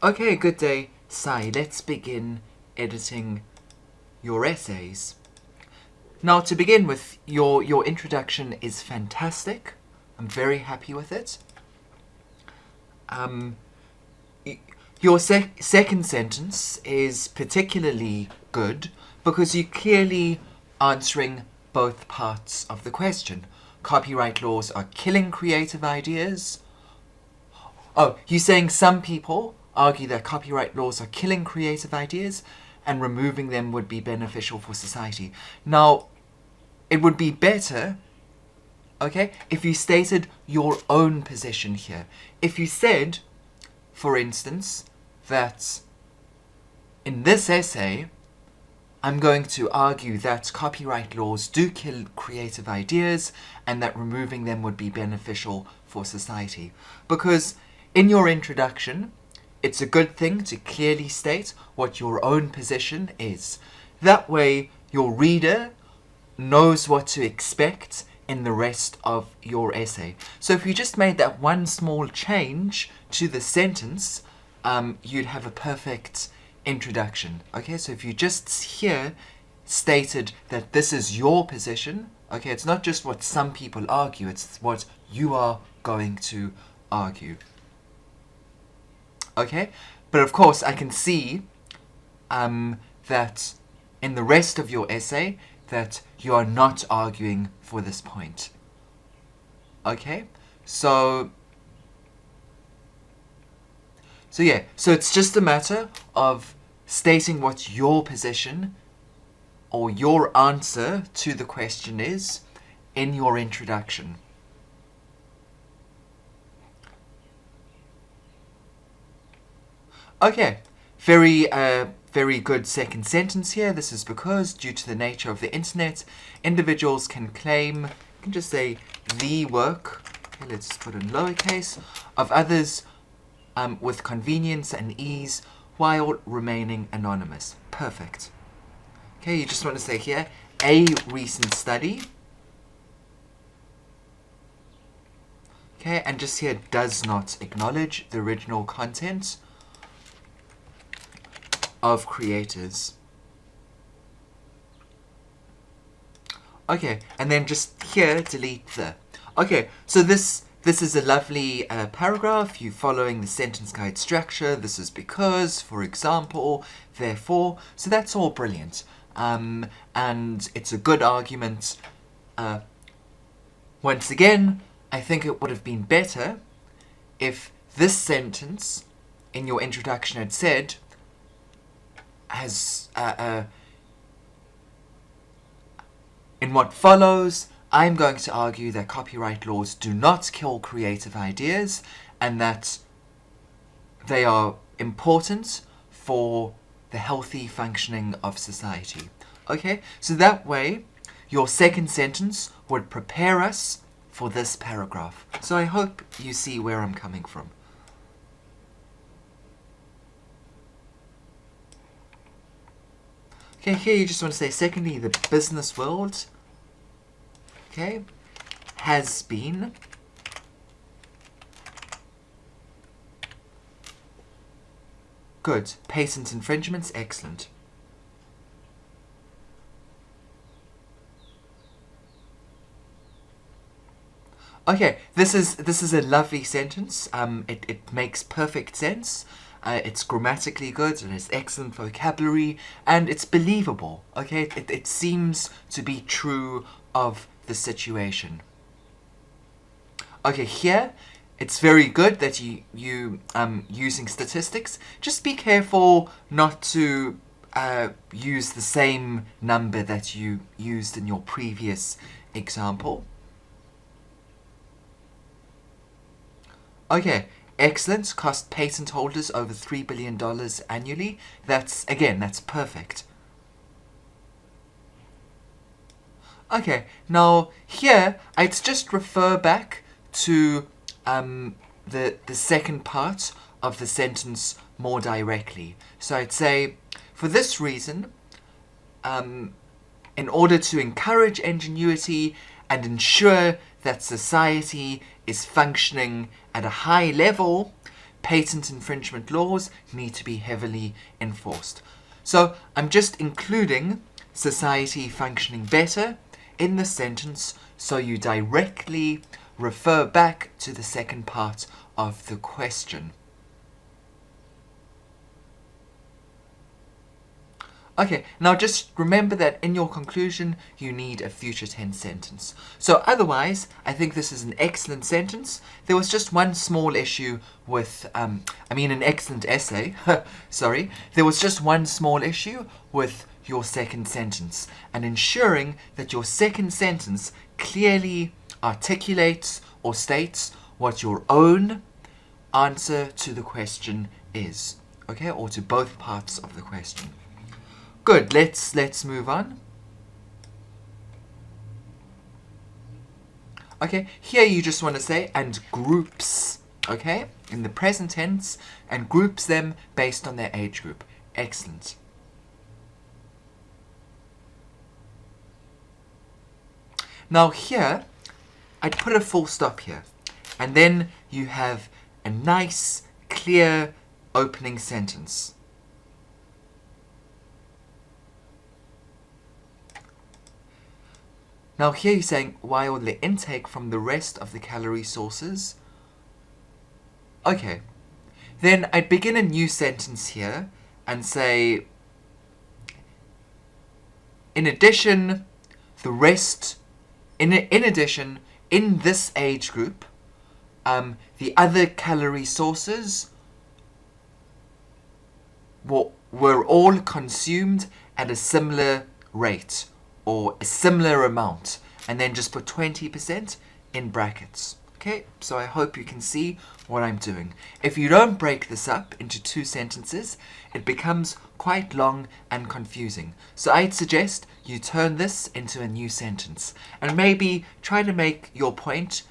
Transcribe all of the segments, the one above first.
Okay, good day, Sai. Let's begin editing your essays. Now, to begin with, your introduction is fantastic. I'm very happy with it. Your second sentence is particularly good because you're clearly answering both parts of the question. Copyright laws are killing creative ideas. Oh, you're saying some people argue that copyright laws are killing creative ideas and removing them would be beneficial for society. Now, it would be better, okay, if you stated your own position here. If you said, for instance, that in this essay, I'm going to argue that copyright laws do kill creative ideas and that removing them would be beneficial for society. Because in your introduction, it's a good thing to clearly state what your own position is. That way, your reader knows what to expect in the rest of your essay. So if you just made that one small change to the sentence, you'd have a perfect introduction. Okay, so if you just here stated that this is your position, okay, it's not just what some people argue, it's what you are going to argue. Okay, but of course I can see that in the rest of your essay that you are not arguing for this point. Okay, so yeah, so it's just a matter of stating what your position or your answer to the question is in your introduction. Okay, very good second sentence here. This is because, due to the nature of the internet, individuals can claim, you can just say the work, okay, let's put in lowercase, of others with convenience and ease while remaining anonymous. Perfect. Okay, you just want to say here, a recent study. Okay, and just here does not acknowledge the original content of creators. Okay, and then just here delete the. Okay, so this is a lovely paragraph. You following the sentence guide structure. This is because, for example, therefore. So that's all brilliant. And it's a good argument. Once again, I think it would have been better if this sentence in your introduction had said, in what follows, I'm going to argue that copyright laws do not kill creative ideas and that they are important for the healthy functioning of society. Okay, so that way your second sentence would prepare us for this paragraph. So I hope you see where I'm coming from. Okay, here you just want to say, secondly, the business world, okay, has been good. Patent infringements, excellent. Okay, this is a lovely sentence. It makes perfect sense. It's grammatically good, and it's excellent vocabulary, and it's believable. Okay, it seems to be true of the situation. Okay, here it's very good that you using statistics. Just be careful not to use the same number that you used in your previous example. Okay. Excellent. Cost patent holders over $3 billion annually. That's perfect. Okay, now here I'd just refer back to the second part of the sentence more directly. So I'd say, for this reason, in order to encourage ingenuity and ensure that society is functioning at a high level, patent infringement laws need to be heavily enforced. So I'm just including society functioning better in the sentence so you directly refer back to the second part of the question. Okay, now just remember that in your conclusion you need a future tense sentence. So otherwise, I think this is an excellent sentence. There was just one small issue with, an excellent essay, sorry. There was just one small issue with your second sentence, and ensuring that your second sentence clearly articulates or states what your own answer to the question is, okay, or to both parts of the question. Good, let's move on. Okay, here you just want to say, and groups, okay, in the present tense, and groups them based on their age group. Excellent. Now here, I'd put a full stop here, and then you have a nice, clear opening sentence. Now here you're saying, while the intake from the rest of the calorie sources. Okay, then I'd begin a new sentence here and say, in addition, the rest, in addition, in this age group, the other calorie sources were all consumed at a similar rate or a similar amount, and then just put 20% in brackets. Okay, so I hope you can see what I'm doing. If you don't break this up into two sentences, it becomes quite long and confusing. So I'd suggest you turn this into a new sentence and maybe try to make your point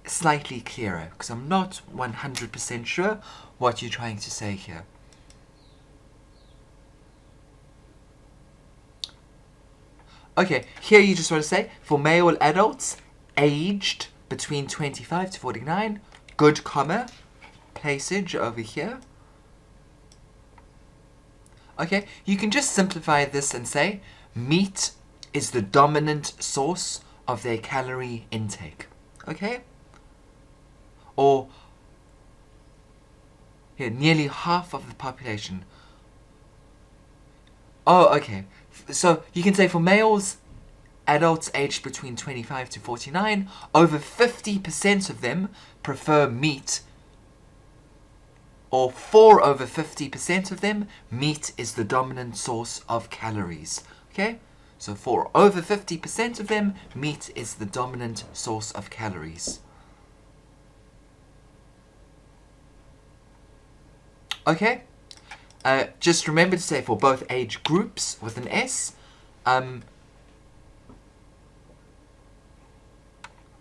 slightly clearer, because I'm not 100% sure what you're trying to say here. Okay, here you just want to say, for male adults aged between 25 to 49, good comma, placage over here. Okay, you can just simplify this and say, meat is the dominant source of their calorie intake. Okay? Or, here, nearly half of the population. Oh, okay. So you can say for males, adults aged between 25 to 49, over 50% of them prefer meat. Or for over 50% of them, meat is the dominant source of calories. Okay? So for over 50% of them, meat is the dominant source of calories. Okay? Just remember to say for both age groups with an S.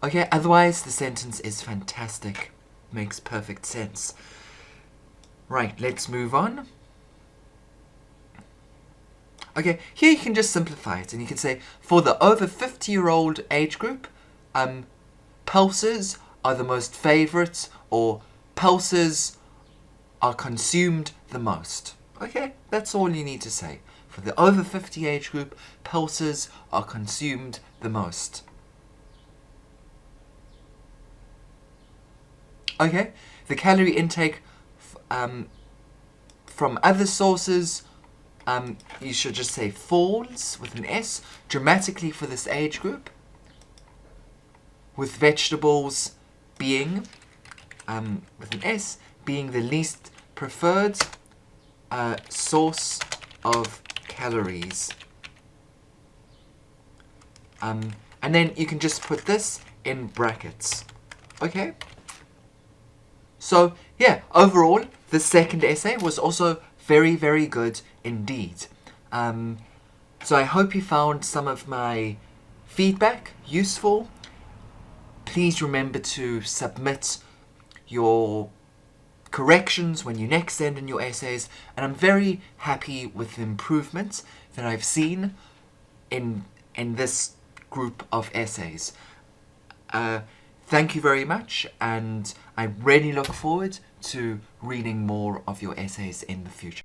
Okay, otherwise the sentence is fantastic. Makes perfect sense. Right, let's move on. Okay, here you can just simplify it and you can say for the over 50-year-old age group, pulses are the most favourite, or pulses are consumed the most. Okay, that's all you need to say. For the over 50 age group, pulses are consumed the most. Okay, the calorie intake from other sources, you should just say falls with an S dramatically for this age group, with vegetables being, with an S, being the least preferred source of calories. And then you can just put this in brackets. Okay? So, yeah, overall, the second essay was also very, very good indeed. So I hope you found some of my feedback useful. Please remember to submit your corrections when you next send in your essays, and I'm very happy with the improvements that I've seen in this group of essays. Thank you very much, and I really look forward to reading more of your essays in the future.